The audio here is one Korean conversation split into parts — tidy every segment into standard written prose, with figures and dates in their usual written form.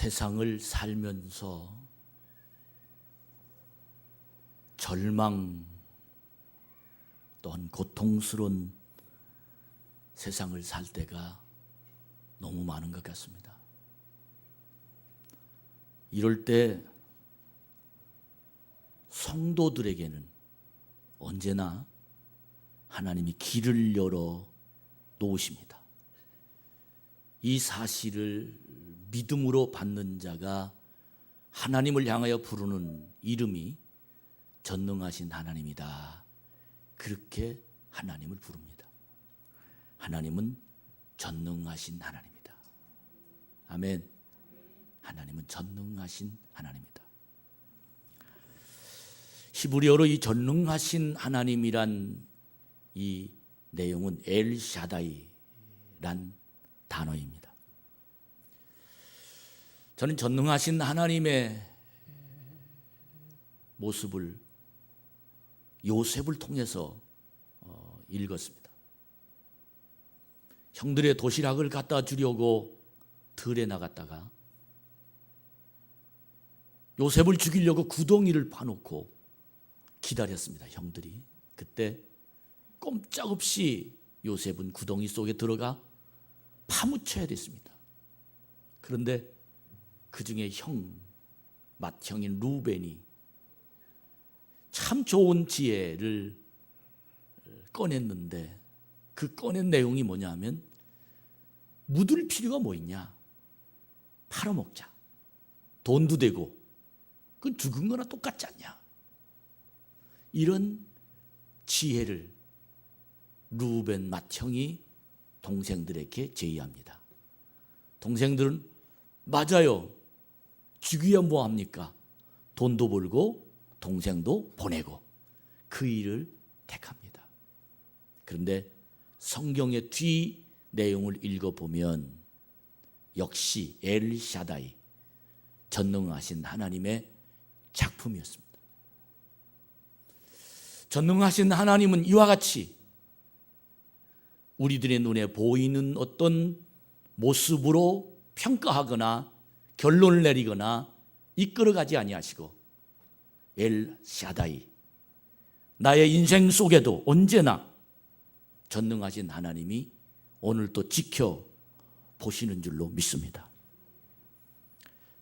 세상을 살면서 절망 또한 고통스러운 세상을 살 때가 너무 많은 것 같습니다. 이럴 때 성도들에게는 언제나 하나님이 길을 열어 놓으십니다. 이 사실을 믿음으로 받는 자가 하나님을 향하여 부르는 이름이 전능하신 하나님이다. 그렇게 하나님을 부릅니다. 하나님은 전능하신 하나님이다. 아멘. 하나님은 전능하신 하나님이다. 히브리어로 이 전능하신 하나님이란 이 내용은 엘샤다이란 단어입니다. 저는 전능하신 하나님의 모습을 요셉을 통해서 읽었습니다. 형들의 도시락을 갖다 주려고 들에 나갔다가 요셉을 죽이려고 구덩이를 파놓고 기다렸습니다. 형들이. 그때 꼼짝없이 요셉은 구덩이 속에 들어가 파묻혀야 됐습니다. 그런데 그 중에 맏형인 루벤이 참 좋은 지혜를 꺼냈는데 그 꺼낸 내용이 뭐냐면 묻을 필요가 뭐 있냐? 팔아먹자. 돈도 되고 그건 죽은 거나 똑같지 않냐? 이런 지혜를 루벤 맏형이 동생들에게 제의합니다. 동생들은 맞아요. 죽이야 뭐합니까? 돈도 벌고 동생도 보내고 그 일을 택합니다. 그런데 성경의 뒤 내용을 읽어보면 역시 엘샤다이 전능하신 하나님의 작품이었습니다. 전능하신 하나님은 이와 같이 우리들의 눈에 보이는 어떤 모습으로 평가하거나 결론을 내리거나 이끌어가지 아니하시고 엘샤다이 나의 인생 속에도 언제나 전능하신 하나님이 오늘도 지켜보시는 줄로 믿습니다.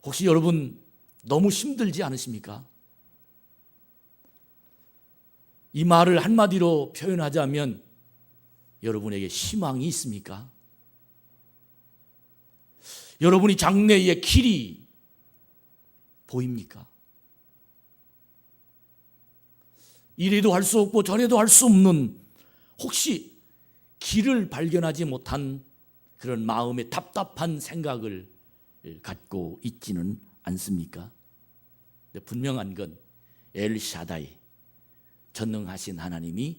혹시 여러분 너무 힘들지 않으십니까? 이 말을 한마디로 표현하자면 여러분에게 희망이 있습니까? 여러분이 장래의 길이 보입니까? 이래도 할 수 없고 저래도 할 수 없는 혹시 길을 발견하지 못한 그런 마음의 답답한 생각을 갖고 있지는 않습니까? 분명한 건 엘샤다이 전능하신 하나님이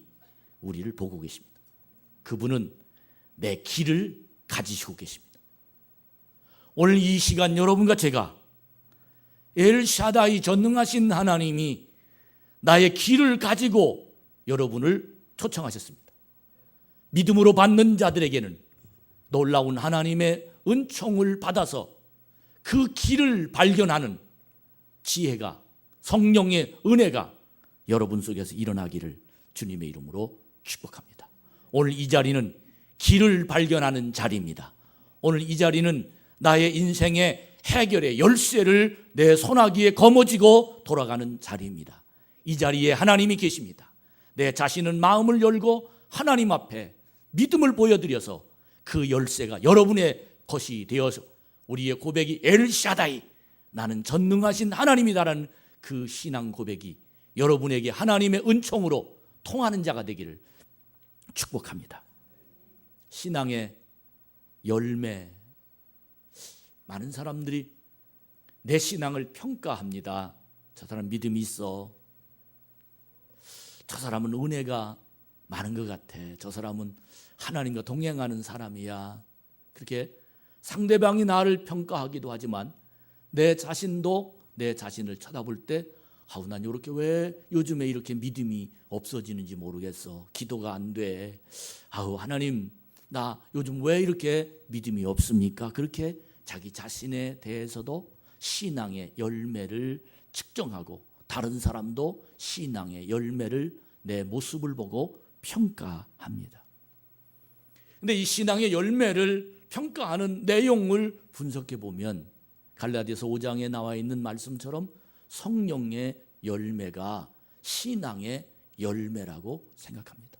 우리를 보고 계십니다. 그분은 내 길을 가지시고 계십니다. 오늘 이 시간 여러분과 제가 엘샤다이 전능하신 하나님이 나의 길을 가지고 여러분을 초청하셨습니다. 믿음으로 받는 자들에게는 놀라운 하나님의 은총을 받아서 그 길을 발견하는 지혜가 성령의 은혜가 여러분 속에서 일어나기를 주님의 이름으로 축복합니다. 오늘 이 자리는 길을 발견하는 자리입니다. 오늘 이 자리는 나의 인생의 해결의 열쇠를 내 손아귀에 거머쥐고 돌아가는 자리입니다. 이 자리에 하나님이 계십니다. 내 자신은 마음을 열고 하나님 앞에 믿음을 보여드려서 그 열쇠가 여러분의 것이 되어서 우리의 고백이 엘샤다이 나는 전능하신 하나님이다라는 그 신앙 고백이 여러분에게 하나님의 은총으로 통하는 자가 되기를 축복합니다. 신앙의 열매. 많은 사람들이 내 신앙을 평가합니다. 저 사람 믿음이 있어. 저 사람은 은혜가 많은 것 같아. 저 사람은 하나님과 동행하는 사람이야. 그렇게 상대방이 나를 평가하기도 하지만 내 자신도 내 자신을 쳐다볼 때 아우 난 이렇게 왜 요즘에 이렇게 믿음이 없어지는지 모르겠어. 기도가 안 돼. 아우 하나님 나 요즘 왜 이렇게 믿음이 없습니까? 그렇게 자기 자신에 대해서도 신앙의 열매를 측정하고 다른 사람도 신앙의 열매를 내 모습을 보고 평가합니다. 근데 이 신앙의 열매를 평가하는 내용을 분석해 보면 갈라디아서 5장에 나와 있는 말씀처럼 성령의 열매가 신앙의 열매라고 생각합니다.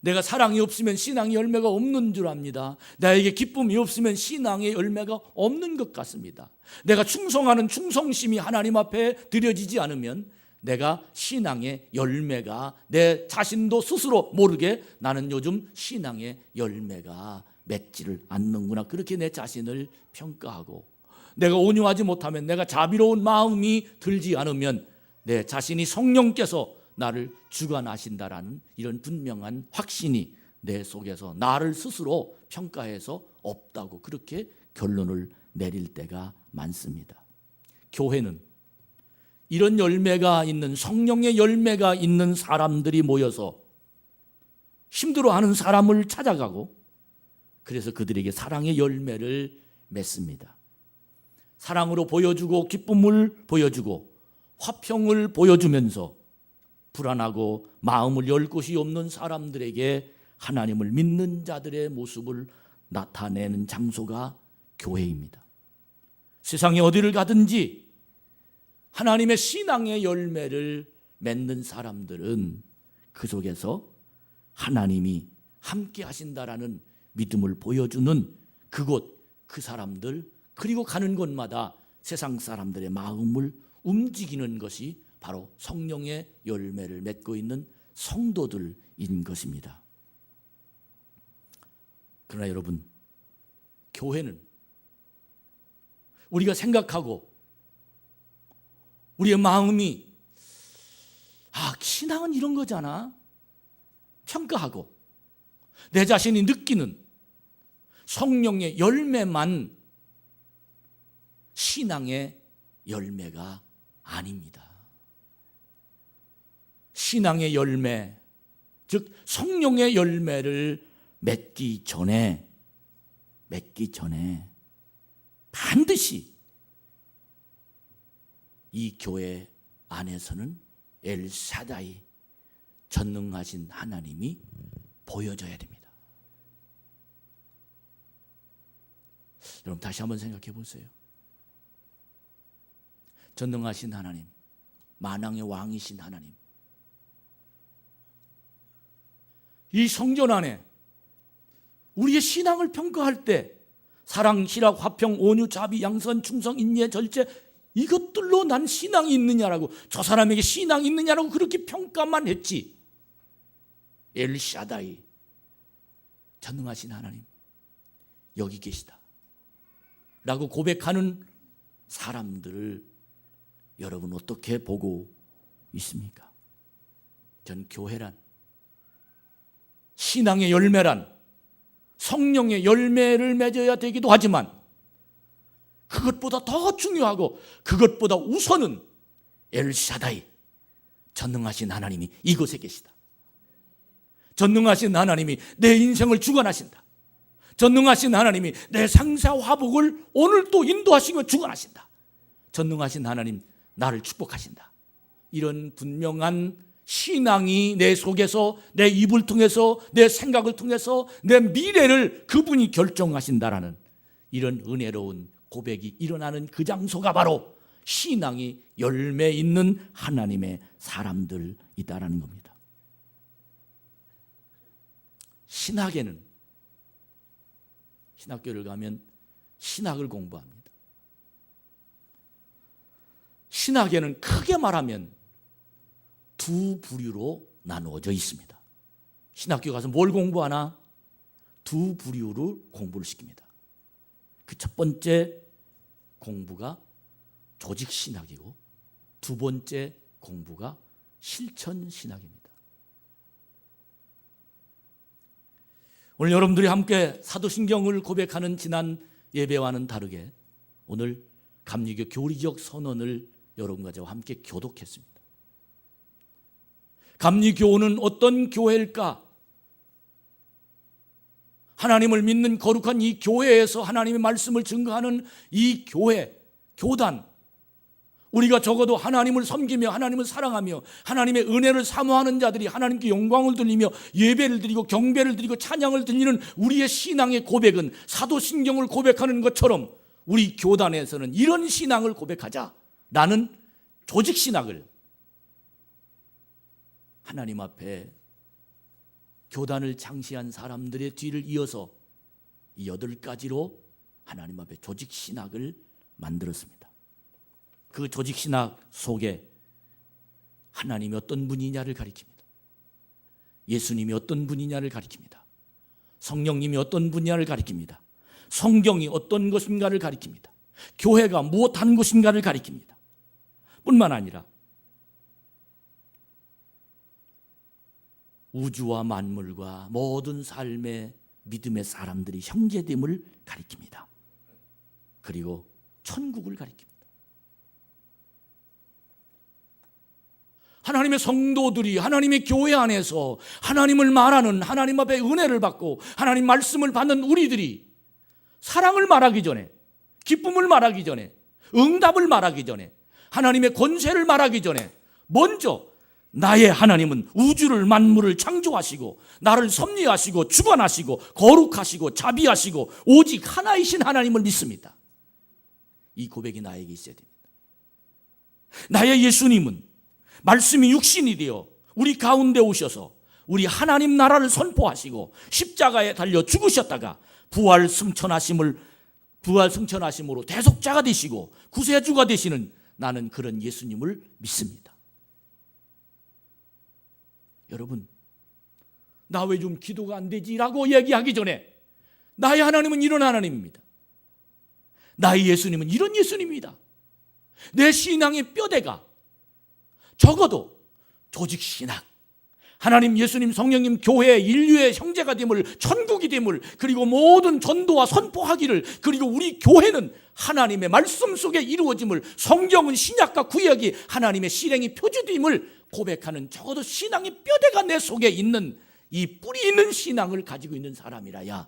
내가 사랑이 없으면 신앙의 열매가 없는 줄 압니다. 나에게 기쁨이 없으면 신앙의 열매가 없는 것 같습니다. 내가 충성하는 충성심이 하나님 앞에 드려지지 않으면 내가 신앙의 열매가 내 자신도 스스로 모르게 나는 요즘 신앙의 열매가 맺지를 않는구나, 그렇게 내 자신을 평가하고, 내가 온유하지 못하면, 내가 자비로운 마음이 들지 않으면 내 자신이 성령께서 나를 주관하신다라는 이런 분명한 확신이 내 속에서 나를 스스로 평가해서 없다고 그렇게 결론을 내릴 때가 많습니다. 교회는 이런 열매가 있는, 성령의 열매가 있는 사람들이 모여서 힘들어하는 사람을 찾아가고, 그래서 그들에게 사랑의 열매를 맺습니다. 사랑으로 보여주고 기쁨을 보여주고 화평을 보여주면서 불안하고 마음을 열 곳이 없는 사람들에게 하나님을 믿는 자들의 모습을 나타내는 장소가 교회입니다. 세상에 어디를 가든지 하나님의 신앙의 열매를 맺는 사람들은 그 속에서 하나님이 함께 하신다라는 믿음을 보여주는 그곳, 그 사람들, 그리고 가는 곳마다 세상 사람들의 마음을 움직이는 것이 바로 성령의 열매를 맺고 있는 성도들인 것입니다. 그러나 여러분, 교회는 우리가 생각하고 우리의 마음이 신앙은 이런 거잖아 평가하고 내 자신이 느끼는 성령의 열매만 신앙의 열매가 아닙니다. 신앙의 열매, 즉 성령의 열매를 맺기 전에 반드시 이 교회 안에서는 엘샤다이, 전능하신 하나님이 보여져야 됩니다. 여러분 다시 한번 생각해 보세요. 전능하신 하나님, 만왕의 왕이신 하나님, 이 성전 안에 우리의 신앙을 평가할 때 사랑, 희락, 화평, 온유, 자비, 양선, 충성, 인내, 절제, 이것들로 난 신앙이 있느냐라고, 저 사람에게 신앙이 있느냐라고 그렇게 평가만 했지. 엘샤다이, 전능하신 하나님 여기 계시다 라고 고백하는 사람들을 여러분 어떻게 보고 있습니까? 전 교회란, 신앙의 열매란 성령의 열매를 맺어야 되기도 하지만 그것보다 더 중요하고 그것보다 우선은 엘샤다이, 전능하신 하나님이 이곳에 계시다. 전능하신 하나님이 내 인생을 주관하신다. 전능하신 하나님이 내 상사화복을 오늘 또 인도하시며 주관하신다. 전능하신 하나님 나를 축복하신다. 이런 분명한 신앙이 내 속에서, 내 입을 통해서, 내 생각을 통해서 내 미래를 그분이 결정하신다라는 이런 은혜로운 고백이 일어나는 그 장소가 바로 신앙이 열매 있는 하나님의 사람들이다라는 겁니다. 신학에는, 신학교를 가면 신학을 공부합니다. 신학에는 크게 말하면 두 부류로 나누어져 있습니다. 신학교 가서 뭘 공부하나? 두 부류로 공부를 시킵니다. 그 첫 번째 공부가 조직신학이고 두 번째 공부가 실천신학입니다. 오늘 여러분들이 함께 사도신경을 고백하는 지난 예배와는 다르게 오늘 감리교 교리적 선언을 여러분과 저와 함께 교독했습니다. 감리교는 어떤 교회일까? 하나님을 믿는 거룩한 이 교회에서 하나님의 말씀을 증거하는 이 교회, 교단, 우리가 적어도 하나님을 섬기며 하나님을 사랑하며 하나님의 은혜를 사모하는 자들이 하나님께 영광을 돌리며 예배를 드리고 경배를 드리고 찬양을 드리는 우리의 신앙의 고백은 사도신경을 고백하는 것처럼 우리 교단에서는 이런 신앙을 고백하자라는 조직신학을 하나님 앞에 교단을 창시한 사람들의 뒤를 이어서 이 8가지로 하나님 앞에 조직신학을 만들었습니다. 그 조직신학 속에 하나님이 어떤 분이냐를 가리킵니다. 예수님이 어떤 분이냐를 가리킵니다. 성령님이 어떤 분야를 가리킵니다. 성경이 어떤 것인가를 가리킵니다. 교회가 무엇하는 것인가를 가리킵니다. 뿐만 아니라 우주와 만물과 모든 삶의 믿음의 사람들이 형제됨을 가리킵니다. 그리고 천국을 가리킵니다. 하나님의 성도들이 하나님의 교회 안에서 하나님을 말하는, 하나님 앞에 은혜를 받고 하나님 말씀을 받는 우리들이 사랑을 말하기 전에, 기쁨을 말하기 전에, 응답을 말하기 전에, 하나님의 권세를 말하기 전에 먼저 나의 하나님은 우주를 만물을 창조하시고 나를 섭리하시고 주관하시고 거룩하시고 자비하시고 오직 하나이신 하나님을 믿습니다. 이 고백이 나에게 있어야 됩니다. 나의 예수님은 말씀이 육신이 되어 우리 가운데 오셔서 우리 하나님 나라를 선포하시고 십자가에 달려 죽으셨다가 부활 승천하심으로 대속자가 되시고 구세주가 되시는 나는 그런 예수님을 믿습니다. 여러분, 나 왜 좀 기도가 안 되지라고 얘기하기 전에 나의 하나님은 이런 하나님입니다. 나의 예수님은 이런 예수님입니다. 내 신앙의 뼈대가 적어도 조직신학, 하나님, 예수님, 성령님, 교회, 인류의 형제가 됨을, 천국이 됨을, 그리고 모든 전도와 선포하기를, 그리고 우리 교회는 하나님의 말씀 속에 이루어짐을, 성경은 신약과 구약이 하나님의 실행이 표주됨을 고백하는 적어도 신앙의 뼈대가 내 속에 있는 이 뿌리 있는 신앙을 가지고 있는 사람이라야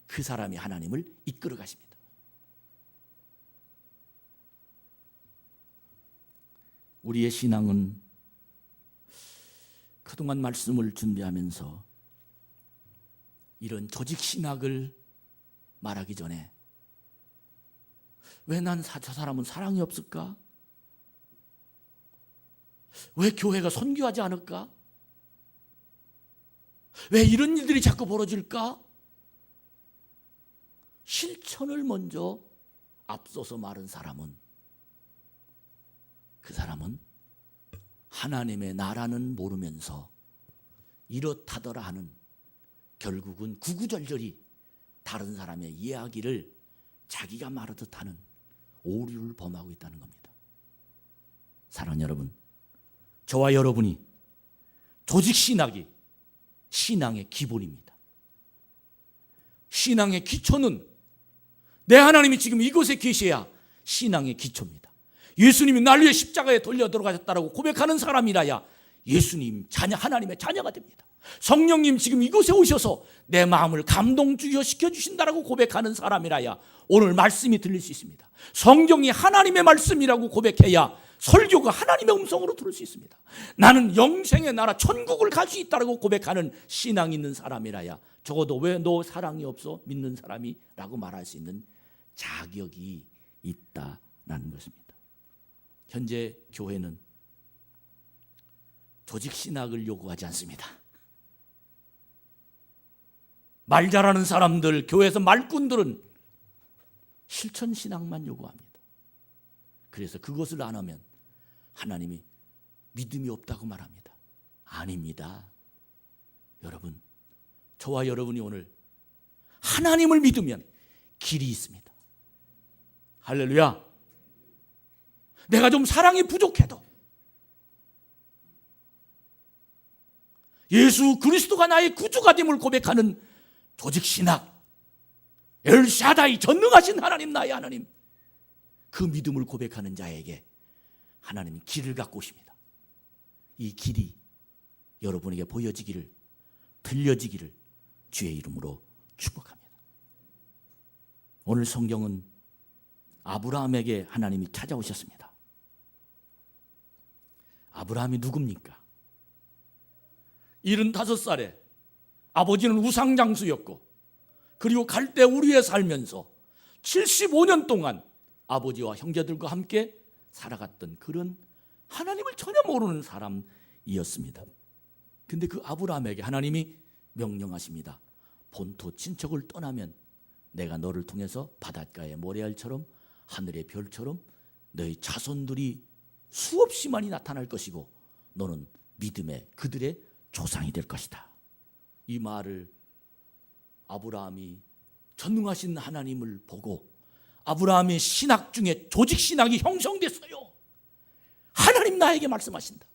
그 사람이 하나님을 이끌어 가십니다. 우리의 신앙은 그동안 말씀을 준비하면서 이런 조직신학을 말하기 전에 왜 저 사람은 사랑이 없을까? 왜 교회가 선교하지 않을까? 왜 이런 일들이 자꾸 벌어질까? 실천을 먼저 앞서서 말한 사람은, 그 사람은 하나님의 나라는 모르면서 이렇다더라 하는, 결국은 구구절절히 다른 사람의 이야기를 자기가 말하듯 하는 오류를 범하고 있다는 겁니다. 사랑하는 여러분, 저와 여러분이 조직신학이 신앙의 기본입니다. 신앙의 기초는 내 하나님이 지금 이곳에 계셔야 신앙의 기초입니다. 예수님이 날 위해 십자가에 돌려 들어가셨다고 고백하는 사람이라야 예수님 자녀, 하나님의 자녀가 됩니다. 성령님 지금 이곳에 오셔서 내 마음을 감동시켜 주신다라고 고백하는 사람이라야 오늘 말씀이 들릴 수 있습니다. 성경이 하나님의 말씀이라고 고백해야 설교가 하나님의 음성으로 들을 수 있습니다. 나는 영생의 나라 천국을 갈 수 있다라고 고백하는 신앙이 있는 사람이라야 적어도 왜 너 사랑이 없어? 믿는 사람이라고 말할 수 있는 자격이 있다라는 것입니다. 현재 교회는 조직신학을 요구하지 않습니다. 말 잘하는 사람들, 교회에서 말꾼들은 실천신학만 요구합니다. 그래서 그것을 안 하면 하나님이 믿음이 없다고 말합니다. 아닙니다. 여러분, 저와 여러분이 오늘 하나님을 믿으면 길이 있습니다. 할렐루야. 내가 좀 사랑이 부족해도 예수 그리스도가 나의 구주가 됨을 고백하는 조직신학, 엘샤다이 전능하신 하나님, 나의 하나님, 그 믿음을 고백하는 자에게 하나님은 길을 갖고 오십니다. 이 길이 여러분에게 보여지기를, 들려지기를 주의 이름으로 축복합니다. 오늘 성경은 아브라함에게 하나님이 찾아오셨습니다. 아브라함이 누굽니까? 75살에 아버지는 우상장수였고, 그리고 갈대 우리에 살면서 75년 동안 아버지와 형제들과 함께 살아갔던 그런 하나님을 전혀 모르는 사람이었습니다. 근데 그 아브라함에게 하나님이 명령하십니다. 본토 친척을 떠나면 내가 너를 통해서 바닷가의 모래알처럼 하늘의 별처럼 너희 자손들이 수없이 많이 나타날 것이고 너는 믿음의 그들의 조상이 될 것이다. 이 말을 아브라함이 전능하신 하나님을 보고 아브라함의 신학 중에 조직 신학이 형성됐어요. 하나님 나에게 말씀하신다.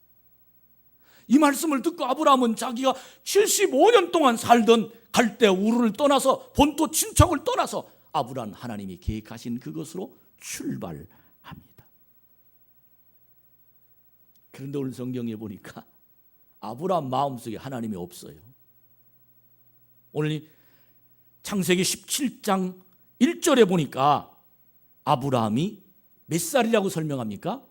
이 말씀을 듣고 아브라함은 자기가 75년 동안 살던 갈대 우르를 떠나서 본토 친척을 떠나서 아브라함 하나님이 계획하신 그것으로 출발합니다. 그런데 오늘 성경에 보니까 아브라함 마음속에 하나님이 없어요. 오늘 창세기 17장 1절에 보니까 아브라함이 몇 살이라고 설명합니까?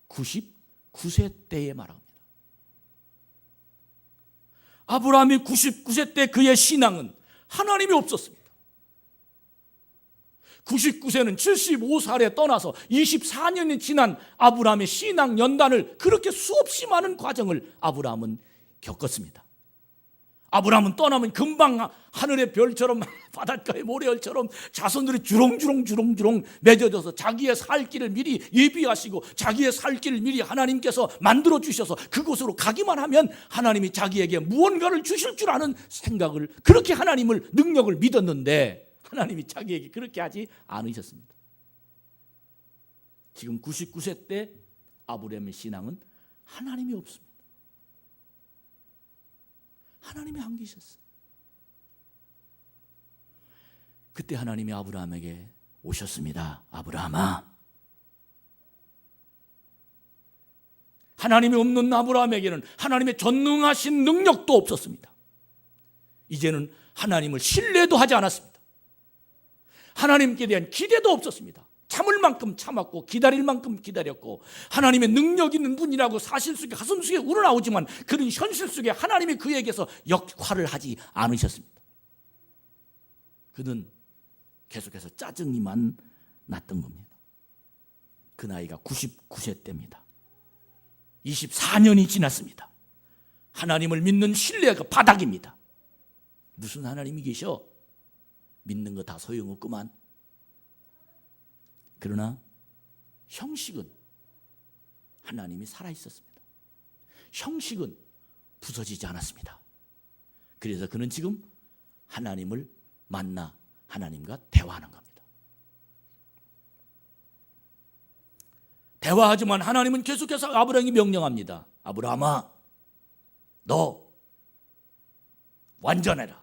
99세 때에 말합니다. 아브라함이 99세 때 그의 신앙은 하나님이 없었습니다. 99세는 75살에 떠나서 24년이 지난 아브라함의 신앙 연단을, 그렇게 수없이 많은 과정을 아브라함은 겪었습니다. 아브라함은 떠나면 금방 하늘의 별처럼 바닷가의 모래알처럼 자손들이 주렁주렁 맺어져서 자기의 살 길을 미리 예비하시고 자기의 살 길을 미리 하나님께서 만들어 주셔서 그곳으로 가기만 하면 하나님이 자기에게 무언가를 주실 줄 아는 생각을, 그렇게 하나님을, 능력을 믿었는데 하나님이 자기에게 그렇게 하지 않으셨습니다. 지금 99세 때 아브라함의 신앙은 하나님이 없습니다. 하나님이 안 계셨어요. 그때 하나님이 아브라함에게 오셨습니다. 아브라함아. 하나님이 없는 아브라함에게는 하나님의 전능하신 능력도 없었습니다. 이제는 하나님을 신뢰도 하지 않았습니다. 하나님께 대한 기대도 없었습니다. 참을 만큼 참았고 기다릴 만큼 기다렸고, 하나님의 능력 있는 분이라고 사실 속에 가슴 속에 우러나오지만 그런 현실 속에 하나님이 그에게서 역할을 하지 않으셨습니다. 그는 계속해서 짜증이만 났던 겁니다. 그 나이가 99세 때입니다. 24년이 지났습니다. 하나님을 믿는 신뢰가 바닥입니다. 무슨 하나님이 계셔? 믿는 거 다 소용없구만. 그러나 형식은 하나님이 살아있었습니다. 형식은 부서지지 않았습니다. 그래서 그는 지금 하나님을 만나 하나님과 대화하는 겁니다. 대화하지만 하나님은 계속해서 아브라함에게 명령합니다. 아브라함아, 너 완전해라.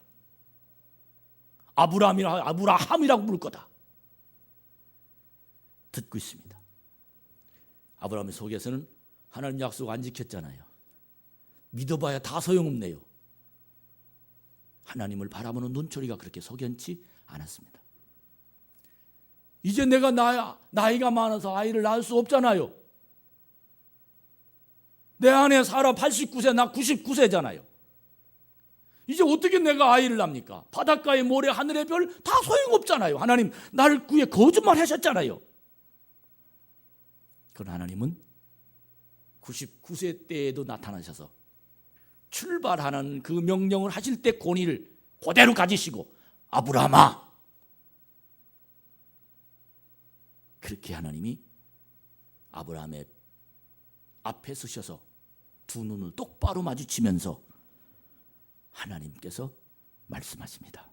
아브라함이라고 부를 거다. 듣고 있습니다. 아브라함의 속에서는 하나님 약속 안 지켰잖아요. 믿어봐야 다 소용없네요. 하나님을 바라보는 눈초리가 그렇게 석연치 않았습니다. 이제 내가 나이가 많아서 아이를 낳을 수 없잖아요. 내 아내 사라 89세, 나 99세잖아요. 이제 어떻게 내가 아이를 낳습니까? 바닷가의 모래, 하늘의 별 다 소용없잖아요. 하나님 나를 위해 거짓말 하셨잖아요. 그러나 하나님은 99세 때에도 나타나셔서 출발하는 그 명령을 하실 때 권위를 그대로 가지시고, 아브라함아, 그렇게 하나님이 아브라함의 앞에 서셔서 두 눈을 똑바로 마주치면서 하나님께서 말씀하십니다.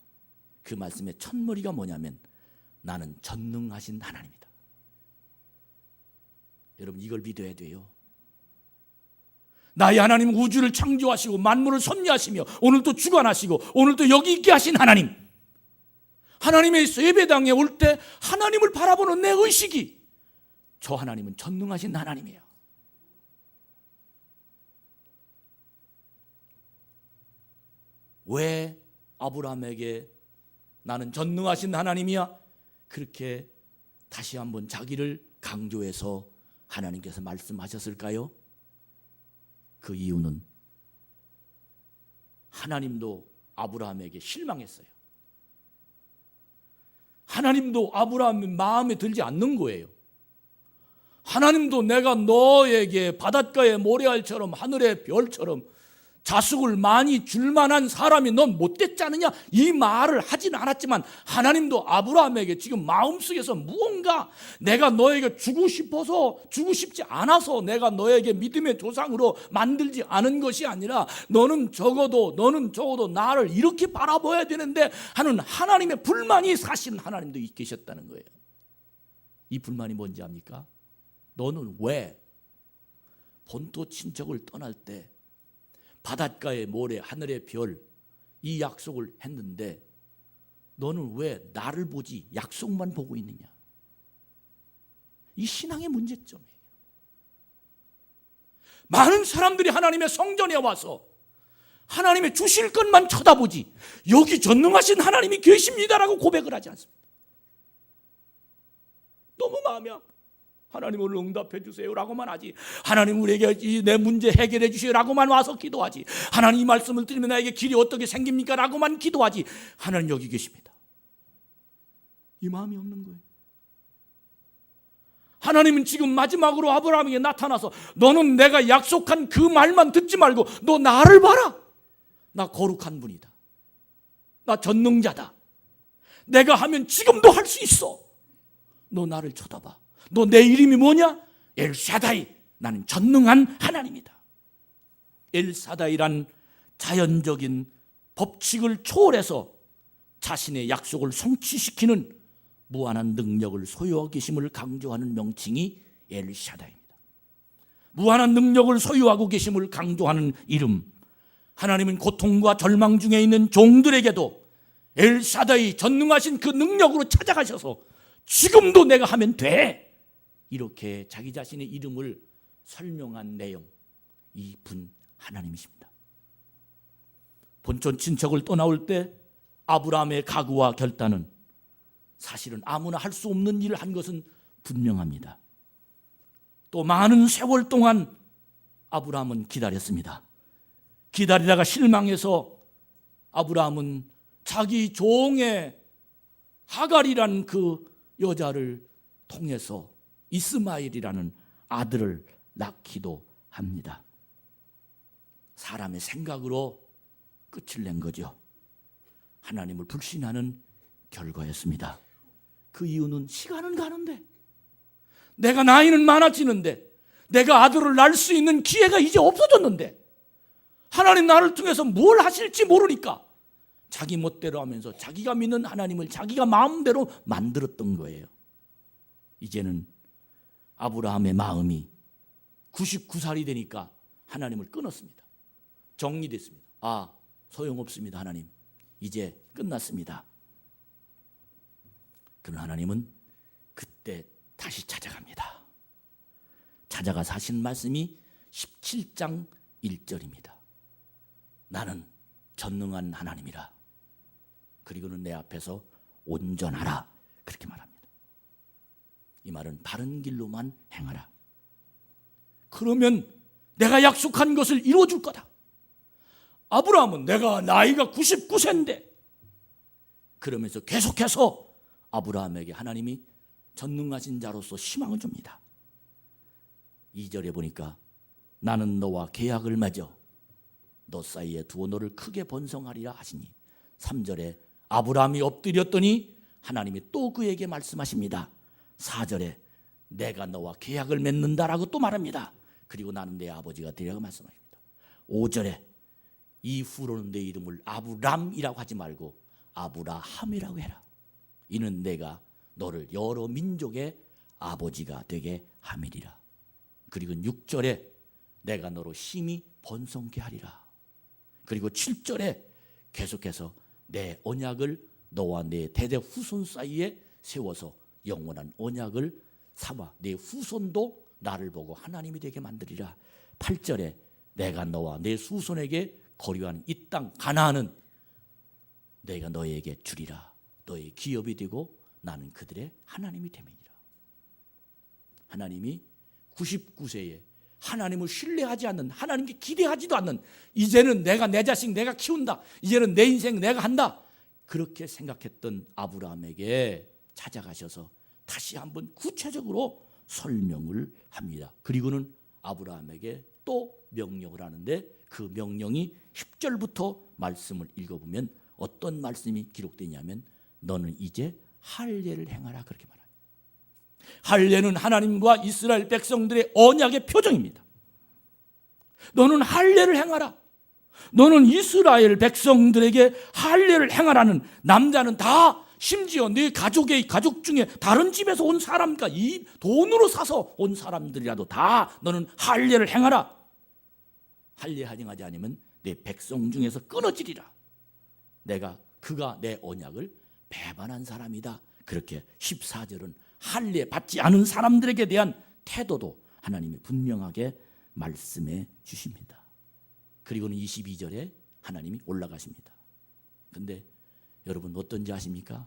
그 말씀의 첫머리가 뭐냐면 나는 전능하신 하나님이다. 여러분, 이걸 믿어야 돼요. 나의 하나님, 우주를 창조하시고 만물을 섭리하시며 오늘도 주관하시고 오늘도 여기 있게 하신 하나님, 하나님의 예배당에 올 때 하나님을 바라보는 내 의식이, 저 하나님은 전능하신 하나님이에요. 왜 아브라함에게 나는 전능하신 하나님이야. 그렇게 다시 한번 자기를 강조해서 하나님께서 말씀하셨을까요? 그 이유는 하나님도 아브라함에게 실망했어요. 하나님도 아브라함의 마음에 들지 않는 거예요. 하나님도 내가 너에게 바닷가의 모래알처럼 하늘의 별처럼 자식을 많이 줄 만한 사람이 넌 못됐지 않느냐, 이 말을 하진 않았지만 하나님도 아브라함에게 지금 마음속에서 무언가 내가 너에게 주고 싶지 않아서 내가 너에게 믿음의 조상으로 만들지 않은 것이 아니라 너는 적어도 나를 이렇게 바라봐야 되는데 하는 하나님의 불만이 사실 하나님도 계셨다는 거예요. 이 불만이 뭔지 압니까? 너는 왜 본토 친척을 떠날 때 바닷가의 모래, 하늘의 별, 이 약속을 했는데 너는 왜 나를 보지 약속만 보고 있느냐? 이 신앙의 문제점이에요. 많은 사람들이 하나님의 성전에 와서 하나님의 주실 것만 쳐다보지 여기 전능하신 하나님이 계십니다라고 고백을 하지 않습니다. 너무 마음이 아파. 하나님 오늘 응답해 주세요라고만 하지, 하나님 우리에게 내 문제 해결해 주시라고만 와서 기도하지, 하나님 이 말씀을 들으면 나에게 길이 어떻게 생깁니까? 라고만 기도하지, 하나님 여기 계십니다, 이 마음이 없는 거예요. 하나님은 지금 마지막으로 아브라함에게 나타나서 너는 내가 약속한 그 말만 듣지 말고 너 나를 봐라. 나 거룩한 분이다. 나 전능자다. 내가 하면 지금도 할 수 있어. 너 나를 쳐다봐. 너 내 이름이 뭐냐? 엘샤다이. 나는 전능한 하나님이다. 엘샤다이란 자연적인 법칙을 초월해서 자신의 약속을 성취시키는 무한한 능력을 소유하고 계심을 강조하는 명칭이 엘샤다이입니다. 무한한 능력을 소유하고 계심을 강조하는 이름. 하나님은 고통과 절망 중에 있는 종들에게도 엘샤다이, 전능하신 그 능력으로 찾아가셔서 지금도 내가 하면 돼, 이렇게 자기 자신의 이름을 설명한 내용, 이분 하나님이십니다. 본촌 친척을 떠나올 때 아브라함의 각오와 결단은 사실은 아무나 할 수 없는 일을 한 것은 분명합니다. 또 많은 세월 동안 아브라함은 기다렸습니다. 기다리다가 실망해서 아브라함은 자기 종의 하갈이라는 그 여자를 통해서 이스마엘이라는 아들을 낳기도 합니다. 사람의 생각으로 끝을 낸 거죠. 하나님을 불신하는 결과였습니다. 그 이유는 시간은 가는데, 내가 나이는 많아지는데, 내가 아들을 낳을 수 있는 기회가 이제 없어졌는데 하나님 나를 통해서 뭘 하실지 모르니까 자기 멋대로 하면서 자기가 믿는 하나님을 자기가 마음대로 만들었던 거예요. 이제는 아브라함의 마음이 99살이 되니까 하나님을 끊었습니다. 정리됐습니다. 아, 소용없습니다. 하나님, 이제 끝났습니다. 그러나 하나님은 그때 다시 찾아갑니다. 찾아가서 하신 말씀이 17장 1절입니다. 나는 전능한 하나님이라. 그리고는 내 앞에서 온전하라. 그렇게 말합니다. 이 말은 바른 길로만 행하라. 그러면 내가 약속한 것을 이루어줄 거다. 아브라함은 내가 나이가 99세인데, 그러면서 계속해서 아브라함에게 하나님이 전능하신 자로서 희망을 줍니다. 2절에 보니까 나는 너와 계약을 맺어 너 사이에 두어 너를 크게 번성하리라 하시니, 3절에 아브라함이 엎드렸더니 하나님이 또 그에게 말씀하십니다. 4절에 내가 너와 계약을 맺는다라고 또 말합니다. 그리고 나는 내 아버지가 되리라고 말씀하십니다. 5절에 이후로는 내 이름을 아브람이라고 하지 말고 아브라함이라고 해라. 이는 내가 너를 여러 민족의 아버지가 되게 함이리라. 그리고 6절에 내가 너로 심히 번성케 하리라. 그리고 7절에 계속해서 내 언약을 너와 내 대대 후손 사이에 세워서 영원한 언약을 삼아 내 후손도 나를 보고 하나님이 되게 만들리라. 8절에 내가 너와 내 후손에게 거류한 이 땅 가나안은 내가 너에게 주리라. 너의 기업이 되고 나는 그들의 하나님이 됨이니라. 하나님이 99세에 하나님을 신뢰하지 않는, 하나님께 기대하지도 않는, 이제는 내가 내 자식 내가 키운다, 이제는 내 인생 내가 한다, 그렇게 생각했던 아브라함에게 찾아가셔서 다시 한번 구체적으로 설명을 합니다. 그리고는 아브라함에게 또 명령을 하는데, 그 명령이 10절부터 말씀을 읽어보면 어떤 말씀이 기록되냐면, 너는 이제 할례를 행하라, 그렇게 말합니다. 할례는 하나님과 이스라엘 백성들의 언약의 표정입니다. 너는 할례를 행하라. 너는 이스라엘 백성들에게 할례를 행하라는, 남자는 다, 심지어 네 가족의 가족 중에 다른 집에서 온 사람과 이 돈으로 사서 온 사람들이라도 다 너는 할례를 행하라. 할례 행하지 않으면 내 백성 중에서 끊어지리라. 그가 내 언약을 배반한 사람이다. 그렇게 14절은 할례 받지 않은 사람들에게 대한 태도도 하나님이 분명하게 말씀해 주십니다. 그리고는 22절에 하나님이 올라가십니다. 그런데 여러분 어떤지 아십니까?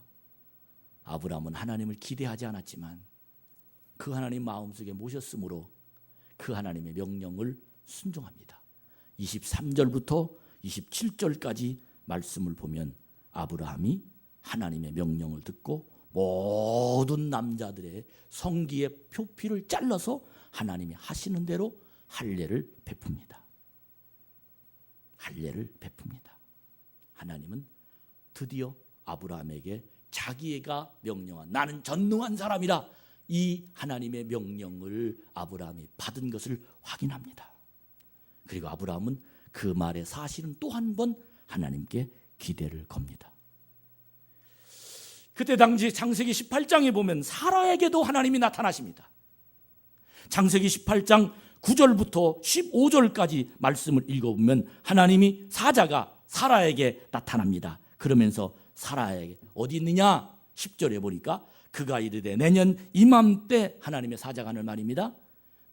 아브라함은 하나님을 기대하지 않았지만 그 하나님 마음속에 모셨으므로 그 하나님의 명령을 순종합니다. 23절부터 27절까지 말씀을 보면 아브라함이 하나님의 명령을 듣고 모든 남자들의 성기의 표피를 잘라서 하나님이 하시는 대로 할례를 베풉니다. 할례를 베풉니다. 하나님은 드디어 아브라함에게 자기가 명령한, 나는 전능한 사람이라, 이 하나님의 명령을 아브라함이 받은 것을 확인합니다. 그리고 아브라함은 그 말의 사실은 또 한 번 하나님께 기대를 겁니다. 그때 당시 창세기 18장에 보면 사라에게도 하나님이 나타나십니다. 창세기 18장 9절부터 15절까지 말씀을 읽어보면 하나님이, 사자가 사라에게 나타납니다. 그러면서 사라에게 어디 있느냐? 10절에 보니까 그가 이르되 내년 이맘때 하나님의 사자가 하는 말입니다.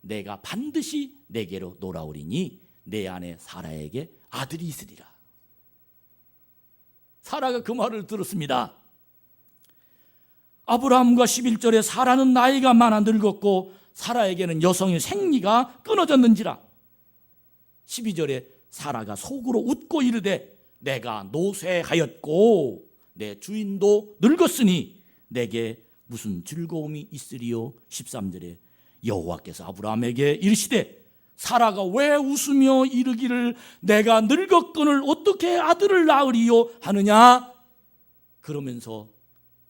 내가 반드시 내게로 돌아오리니 내 아내 사라에게 아들이 있으리라. 사라가 그 말을 들었습니다. 아브라함과 11절에 사라는 나이가 많아 늙었고 사라에게는 여성의 생리가 끊어졌는지라. 12절에 사라가 속으로 웃고 이르되 내가 노쇠하였고 내 주인도 늙었으니 내게 무슨 즐거움이 있으리요. 13절에 여호와께서 아브라함에게 이르시되 사라가 왜 웃으며 이르기를 내가 늙었거늘 어떻게 아들을 낳으리요 하느냐. 그러면서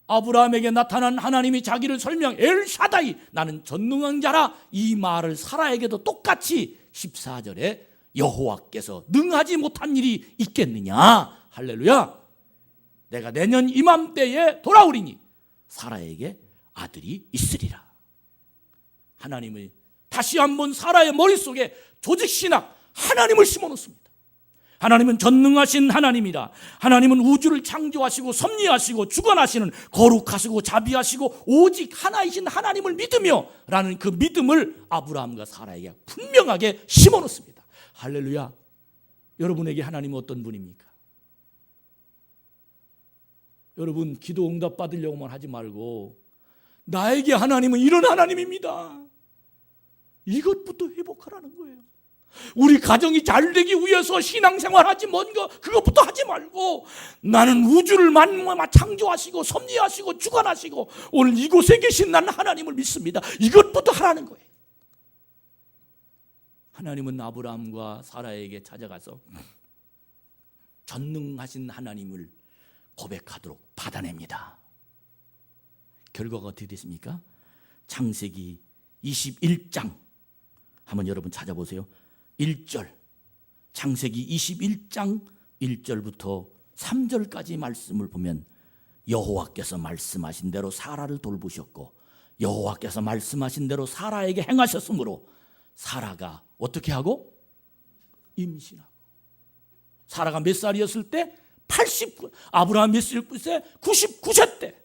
아브라함에게 나타난 하나님이 자기를 설명, 엘샤다이, 나는 전능한 자라, 이 말을 사라에게도 똑같이 14절에 여호와께서 능하지 못한 일이 있겠느냐. 할렐루야. 내가 내년 이맘때에 돌아오리니 사라에게 아들이 있으리라. 하나님의 다시 한번 사라의 머릿속에 조직신학, 하나님을 심어놓습니다. 하나님은 전능하신 하나님이라. 하나님은 우주를 창조하시고 섭리하시고 주관하시는 거룩하시고 자비하시고 오직 하나이신 하나님을 믿으며 라는 그 믿음을 아브라함과 사라에게 분명하게 심어놓습니다. 할렐루야. 여러분에게 하나님은 어떤 분입니까? 여러분 기도 응답 받으려고만 하지 말고 나에게 하나님은 이런 하나님입니다. 이것부터 회복하라는 거예요. 우리 가정이 잘 되기 위해서 신앙생활하지 뭔가 그것부터 하지 말고 나는 우주를 창조하시고 섭리하시고 주관하시고 오늘 이곳에 계신 나는 하나님을 믿습니다. 이것부터 하라는 거예요. 하나님은 아브라함과 사라에게 찾아가서 전능하신 하나님을 고백하도록 받아냅니다. 결과가 어떻게 됐습니까? 창세기 21장 한번 여러분 찾아보세요. 1절, 창세기 21장 1절부터 3절까지 말씀을 보면 여호와께서 말씀하신 대로 사라를 돌보셨고 여호와께서 말씀하신 대로 사라에게 행하셨으므로 사라가 어떻게 하고? 임신하고. 사라가 몇 살이었을 때? 89. 아브라함 몇 살 때? 99세 때.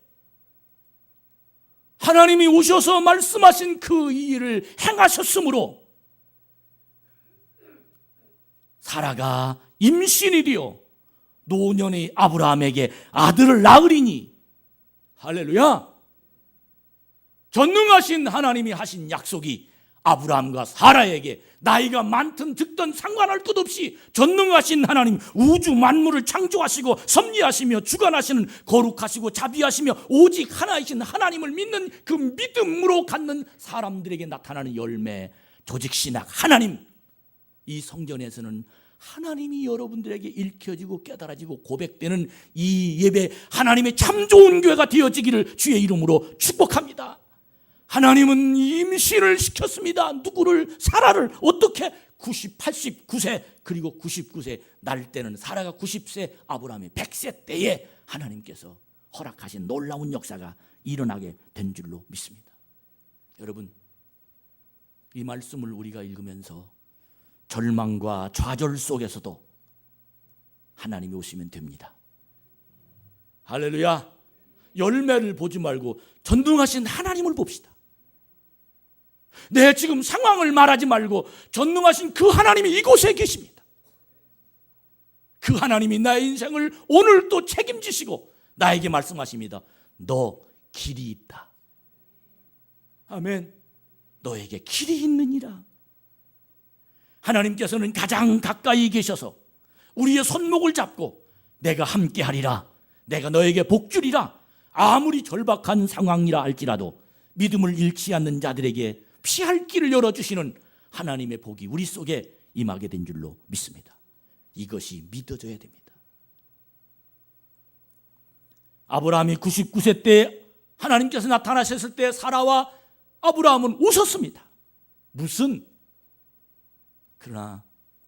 하나님이 오셔서 말씀하신 그 일을 행하셨으므로 사라가 임신이리요 노년의 아브라함에게 아들을 낳으리니 할렐루야. 전능하신 하나님이 하신 약속이 아브라함과 사라에게 나이가 많든 적든 상관할 것 없이 전능하신 하나님, 우주 만물을 창조하시고 섭리하시며 주관하시는 거룩하시고 자비하시며 오직 하나이신 하나님을 믿는 그 믿음으로 갖는 사람들에게 나타나는 열매, 조직신학 하나님. 이 성전에서는 하나님이 여러분들에게 읽혀지고 깨달아지고 고백되는 이 예배, 하나님의 참 좋은 교회가 되어지기를 주의 이름으로 축복합니다. 하나님은 임신을 시켰습니다. 누구를? 사라를. 어떻게? 89세 그리고 99세 날 때는 사라가 90세, 아브라함이 100세 때에 하나님께서 허락하신 놀라운 역사가 일어나게 된 줄로 믿습니다. 여러분, 이 말씀을 우리가 읽으면서 절망과 좌절 속에서도 하나님이 오시면 됩니다. 할렐루야. 열매를 보지 말고 전능하신 하나님을 봅시다. 내 지금 상황을 말하지 말고 전능하신 그 하나님이 이곳에 계십니다. 그 하나님이 나의 인생을 오늘 또 책임지시고 나에게 말씀하십니다. 너 길이 있다. 아멘. 너에게 길이 있느니라. 하나님께서는 가장 가까이 계셔서 우리의 손목을 잡고 내가 함께하리라, 내가 너에게 복주리라. 아무리 절박한 상황이라 할지라도 믿음을 잃지 않는 자들에게 피할 길을 열어주시는 하나님의 복이 우리 속에 임하게 된 줄로 믿습니다. 이것이 믿어져야 됩니다. 아브라함이 99세 때 하나님께서 나타나셨을 때 사라와 아브라함은 웃었습니다. 무슨? 그러나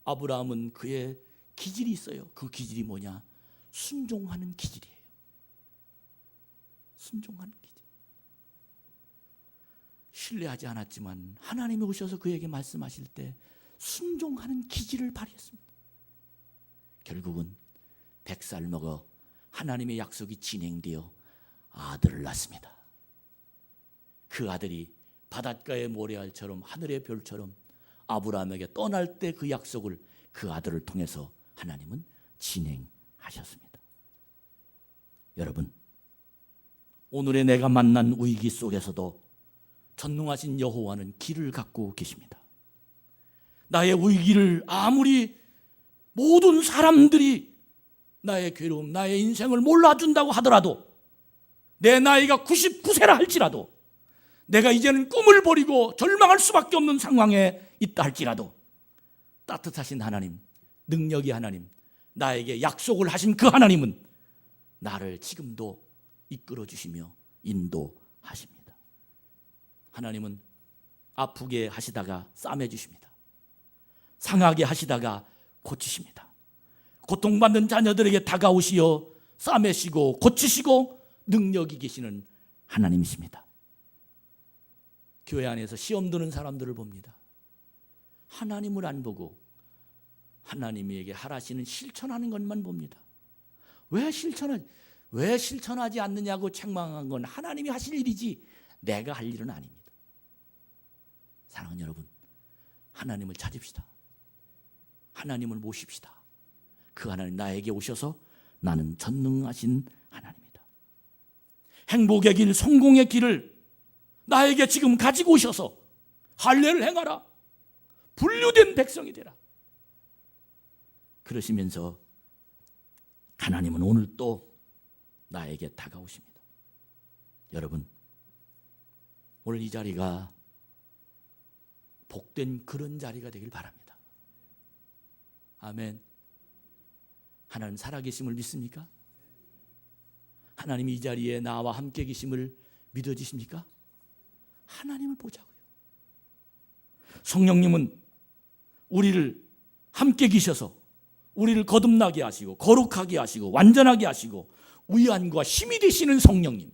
아브라함은 그의 기질이 있어요. 그 기질이 뭐냐? 순종하는 기질이에요. 순종하는 기질. 신뢰하지 않았지만 하나님이 오셔서 그에게 말씀하실 때 순종하는 기질을 발휘했습니다. 결국은 100살 먹어 하나님의 약속이 진행되어 아들을 낳습니다. 그 아들이 바닷가의 모래알처럼 하늘의 별처럼 아브라함에게 떠날 때 그 약속을 그 아들을 통해서 하나님은 진행하셨습니다. 여러분, 오늘의 내가 만난 위기 속에서도 전능하신 여호와는 길을 갖고 계십니다. 나의 위기를 아무리 모든 사람들이 나의 괴로움, 나의 인생을 몰라준다고 하더라도, 내 나이가 99세라 할지라도, 내가 이제는 꿈을 버리고 절망할 수밖에 없는 상황에 있다 할지라도 따뜻하신 하나님, 능력의 하나님, 나에게 약속을 하신 그 하나님은 나를 지금도 이끌어 주시며 인도하십니다. 하나님은 아프게 하시다가 싸매 주십니다. 상하게 하시다가 고치십니다. 고통받는 자녀들에게 다가오시어 싸매시고 고치시고 능력이 계시는 하나님이십니다. 교회 안에서 시험 드는 사람들을 봅니다. 하나님을 안 보고 하나님에게 하라시는 실천하는 것만 봅니다. 왜 실천하지 않느냐고 책망한 건 하나님이 하실 일이지 내가 할 일은 아닙니다. 사랑하는 여러분, 하나님을 찾읍시다. 하나님을 모십시다. 그 하나님 나에게 오셔서 나는 전능하신 하나님이다. 행복의 길, 성공의 길을 나에게 지금 가지고 오셔서 할례를 행하라. 분류된 백성이 되라. 그러시면서 하나님은 오늘 또 나에게 다가오십니다. 여러분, 오늘 이 자리가 복된 그런 자리가 되길 바랍니다. 아멘. 하나님 살아계심을 믿습니까? 하나님이 이 자리에 나와 함께 계심을 믿어지십니까? 하나님을 보자고요. 성령님은 우리를 함께 계셔서 우리를 거듭나게 하시고 거룩하게 하시고 완전하게 하시고 위안과 힘이 되시는 성령님,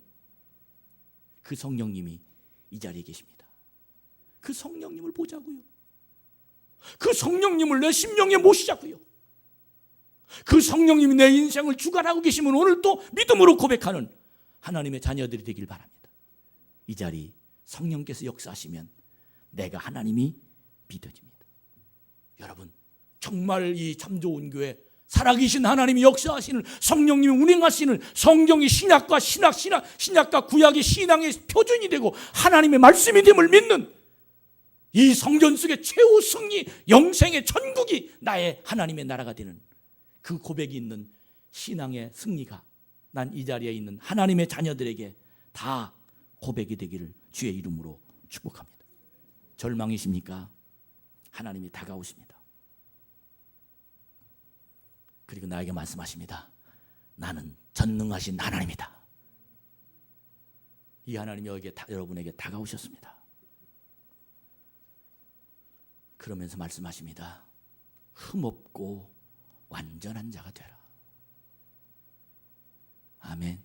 그 성령님이 이 자리에 계십니다. 그 성령님을 보자고요. 그 성령님을 내 심령에 모시자고요. 그 성령님이 내 인생을 주관하고 계시면 오늘 또 믿음으로 고백하는 하나님의 자녀들이 되길 바랍니다. 이 자리 성령께서 역사하시면 내가 하나님이 믿어집니다. 여러분, 정말 이 참 좋은 교회 살아계신 하나님이 역사하시는, 성령님이 운행하시는 성경이 신약과 구약의 신앙의 표준이 되고 하나님의 말씀이 됨을 믿는 이 성전 속의 최후 승리, 영생의 천국이 나의 하나님의 나라가 되는 그 고백이 있는 신앙의 승리가 난 이 자리에 있는 하나님의 자녀들에게 다 고백이 되기를 주의 이름으로 축복합니다. 절망이십니까? 하나님이 다가오십니다. 그리고 나에게 말씀하십니다. 나는 전능하신 하나님이다. 이 하나님이 여러분에게 다가오셨습니다. 그러면서 말씀하십니다. 흠없고 완전한 자가 되라. 아멘.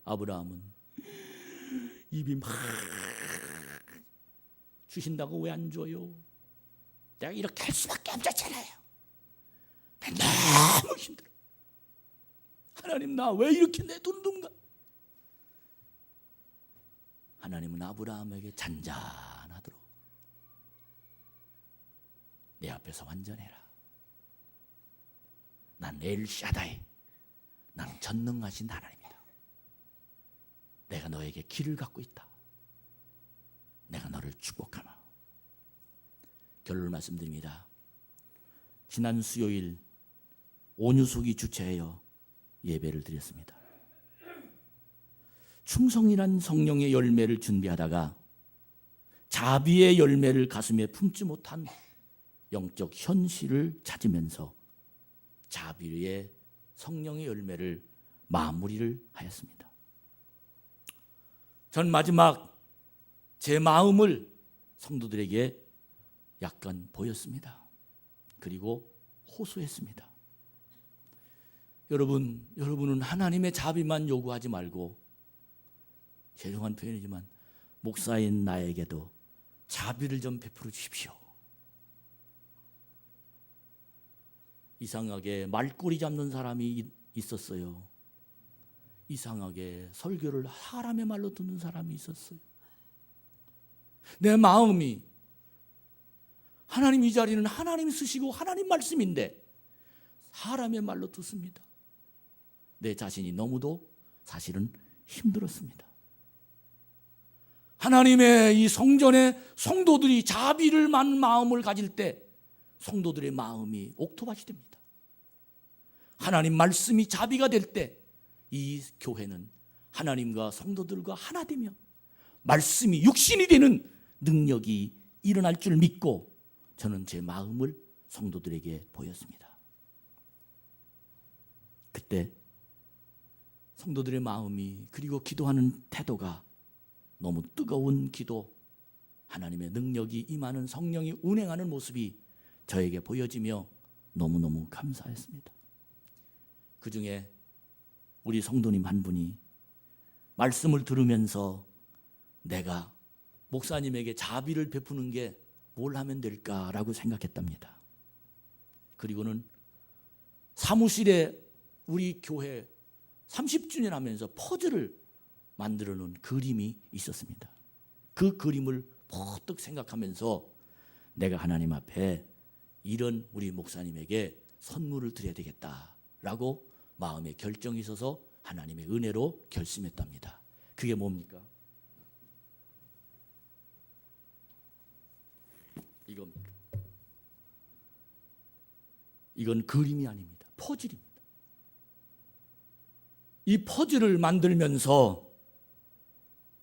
아브라함은 입이 막 주신다고 왜 안 줘요? 내가 이렇게 할 수밖에 없잖아요. 너무 힘들어. 하나님, 나 왜 이렇게 내두는가? 하나님은 아브라함에게 잔잔하도록 내 앞에서 완전해라. 난 엘샤다이, 난 전능하신 하나님이다. 내가 너에게 길을 갖고 있다. 내가 너를 축복하마. 결론을 말씀드립니다. 지난 수요일 온유숙이 주최하여 예배를 드렸습니다. 충성이란 성령의 열매를 준비하다가 자비의 열매를 가슴에 품지 못한 영적 현실을 찾으면서 자비의 성령의 열매를 마무리를 하였습니다. 전 마지막 제 마음을 성도들에게 약간 보였습니다. 그리고 호소했습니다. 여러분은 하나님의 자비만 요구하지 말고, 죄송한 표현이지만 목사인 나에게도 자비를 좀 베풀어 주십시오. 이상하게 말꼬리 잡는 사람이 있었어요. 이상하게 설교를 사람의 말로 듣는 사람이 있었어요. 내 마음이, 하나님 이 자리는 하나님이 쓰시고 하나님 말씀인데 사람의 말로 듣습니다. 내 자신이 너무도 사실은 힘들었습니다. 하나님의 이 성전에 성도들이 자비를 많은 마음을 가질 때 성도들의 마음이 옥토밭이 됩니다. 하나님 말씀이 자비가 될 때 이 교회는 하나님과 성도들과 하나 되며 말씀이 육신이 되는 능력이 일어날 줄 믿고 저는 제 마음을 성도들에게 보였습니다. 그때 성도들의 마음이, 그리고 기도하는 태도가 너무 뜨거운 기도, 하나님의 능력이 임하는, 성령이 운행하는 모습이 저에게 보여지며 너무너무 감사했습니다. 그 중에 우리 성도님 한 분이 말씀을 들으면서 내가 목사님에게 자비를 베푸는 게 뭘 하면 될까라고 생각했답니다. 그리고는 사무실에 우리 교회 30주년 하면서 퍼즐을 만들어 놓은 그림이 있었습니다. 그 그림을 퍼뜩 생각하면서 내가 하나님 앞에 이런 우리 목사님에게 선물을 드려야 되겠다라고 마음에 결정이 있어서 하나님의 은혜로 결심했답니다. 그게 뭡니까? 이겁니다. 이건 그림이 아닙니다. 퍼즐입니다. 이 퍼즐을 만들면서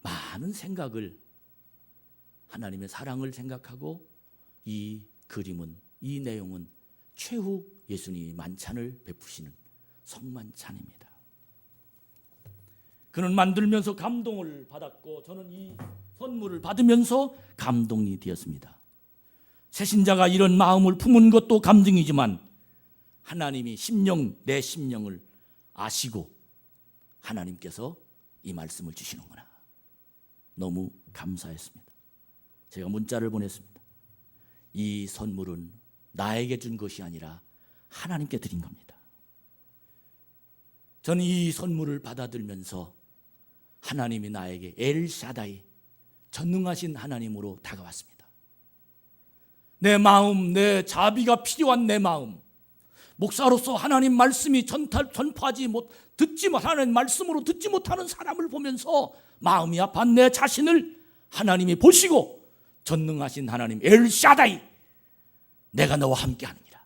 많은 생각을, 하나님의 사랑을 생각하고, 이 그림은, 이 내용은 최후 예수님이 만찬을 베푸시는 성만찬입니다. 그는 만들면서 감동을 받았고 저는 이 선물을 받으면서 감동이 되었습니다. 새신자가 이런 마음을 품은 것도 감동이지만 하나님이 내 심령을 아시고 하나님께서 이 말씀을 주시는구나. 너무 감사했습니다. 제가 문자를 보냈습니다. 이 선물은 나에게 준 것이 아니라 하나님께 드린 겁니다. 저는 이 선물을 받아들면서 하나님이 나에게 엘샤다이, 전능하신 하나님으로 다가왔습니다. 내 마음, 내 자비가 필요한 내 마음, 목사로서 하나님 말씀이 전파하지 못, 듣지 못, 하나님 말씀으로 듣지 못하는 사람을 보면서 마음이 아픈 내 자신을 하나님이 보시고 전능하신 하나님 엘샤다이, 내가 너와 함께하느니라,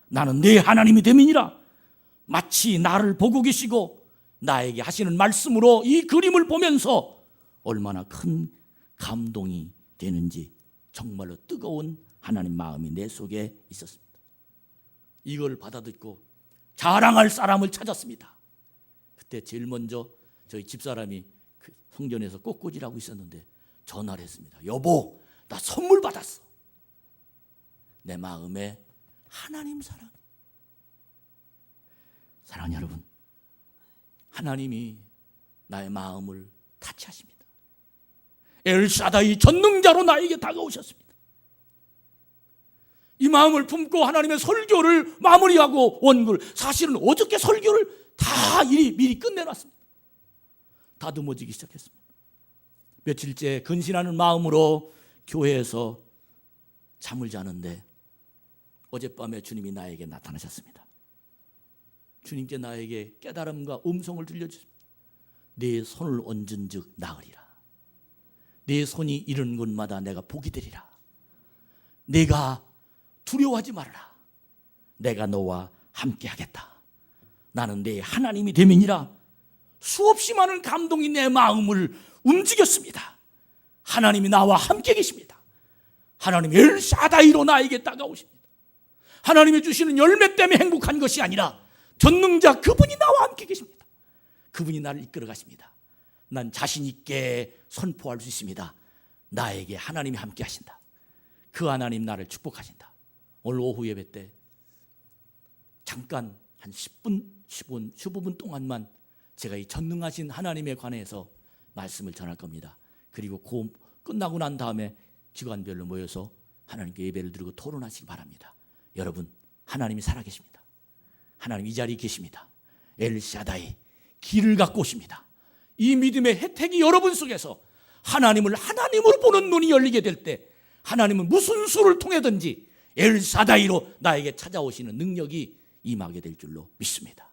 나는 네 하나님이 됨이니라, 마치 나를 보고 계시고 나에게 하시는 말씀으로 이 그림을 보면서 얼마나 큰 감동이 되는지 정말로 뜨거운 하나님 마음이 내 속에 있었습니다. 이걸 받아듣고 자랑할 사람을 찾았습니다. 그때 제일 먼저 저희 집사람이 그 성전에서 꽃꽂이라고 있었는데 전화를 했습니다. 여보, 나 선물 받았어. 내 마음에 하나님 사랑. 사랑하는 여러분, 하나님이 나의 마음을 타치하십니다. 엘샤다이 전능자로 나에게 다가오셨습니다. 이 마음을 품고 하나님의 설교를 마무리하고 원글, 사실은 어저께 설교를 다 미리 끝내놨습니다. 다듬어지기 시작했습니다. 며칠째 근신하는 마음으로 교회에서 잠을 자는데 어젯밤에 주님이 나에게 나타나셨습니다. 주님께 나에게 깨달음과 음성을 들려주십니다. 네 손을 얹은 즉 나으리라. 네 손이 이른 곳마다 내가 복이 되리라. 내가 두려워하지 말아라. 내가 너와 함께 하겠다. 나는 내 하나님이 됨이니라. 수없이 많은 감동이 내 마음을 움직였습니다. 하나님이 나와 함께 계십니다. 하나님 엘샤다이로 나에게 다가오십니다. 하나님이 주시는 열매 때문에 행복한 것이 아니라 전능자 그분이 나와 함께 계십니다. 그분이 나를 이끌어 가십니다. 난 자신 있게 선포할 수 있습니다. 나에게 하나님이 함께 하신다. 그 하나님 나를 축복하신다. 오늘 오후 예배 때 잠깐 한 10분, 15분 동안만 제가 이 전능하신 하나님에 관해서 말씀을 전할 겁니다. 그리고 끝나고 난 다음에 기관별로 모여서 하나님께 예배를 드리고 토론하시기 바랍니다. 여러분, 하나님이 살아계십니다. 하나님 이 자리에 계십니다. 엘샤다이, 길을 갖고 오십니다. 이 믿음의 혜택이 여러분 속에서 하나님을 하나님으로 보는 눈이 열리게 될 때 하나님은 무슨 수를 통해든지 엘사다이로 나에게 찾아오시는 능력이 임하게 될 줄로 믿습니다.